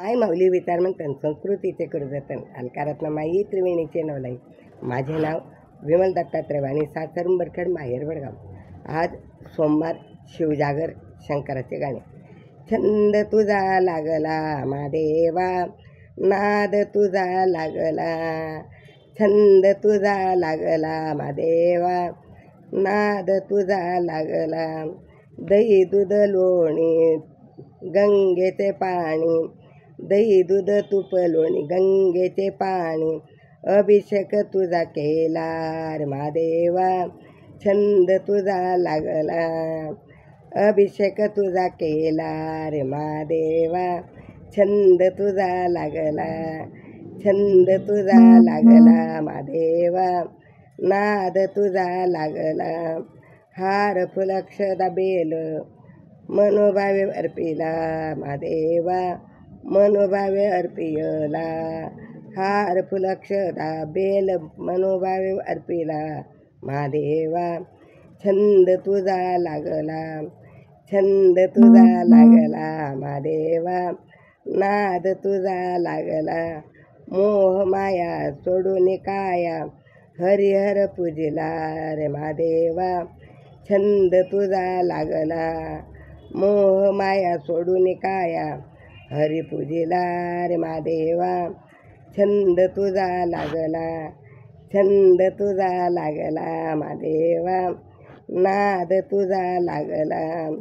आई माऊली विचारमंथन संस्कृतीचे जतन अलकारात माई त्रिवेणीचे नवलाई. माझे नाव विमल दत्तात्रय वाणी, सासर उंबरखेड, माहेर वडगाव. आज सोमवार, शिवजागर, शंकराचे गाणे. छंद तुझा लागला महादेवा, नाद तुझा लागला. छंद तुझा लागला महादेवा, नाद तुझा लागला. दही दूध लोणी गंगेचे पाणी, दही दूध तूप लोणी गंगेचे पाणी. अभिषेक तुझा केला रे महादेवा, छंद तुझा लागला. अभिषेक तुझा केला रे महादेवा, छंद तुझा लागला. छंद तुझा लागला महादेवा, नाद तुझा लागला. हार फुलक्षदा बेल मनोभावे अर्पिला महादेवा, मनोभावे अर्पिला. हार फुलक्षदा बेल मनोभावे अर्पिला महादेवा, छंद तुझा लागला. छंद तुझा लागला महादेवा, नाद तुझा लागला. मोह माया सोडून काया, हरिहर पूजिला रे महादेवा, छंद तुझा लागला. मोह माया सोडून काया, हरी पूजिला रे महादेवा, छंद तुझा लागला. छंद तुझा लागला महादेवा, नाद तुझा लागला.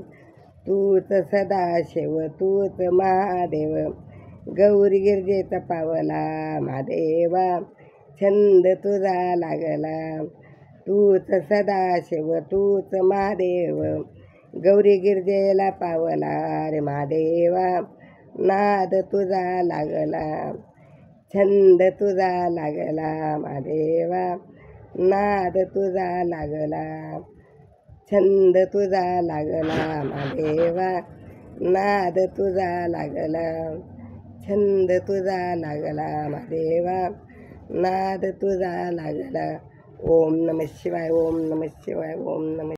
तूच सदाशिव तूच महादेव, गौरी गिरजेचा पावला महादेवा, छंद तुझा लागला. तूच सदाशिव तूच महादेव, गौरी गिरजेला पावला रे महादेवा, नाद तुझा लागला. छंद तुझा लागला महादेवा, नाद तुझा लागला. छंद तुझा लागला महादेवा, नाद तुझा लागला. छंद तुझा लागला महादेवा, नाद तुझा लागला. ओम नमः शिवाय, ओम नमः शिवाय, ओम नमः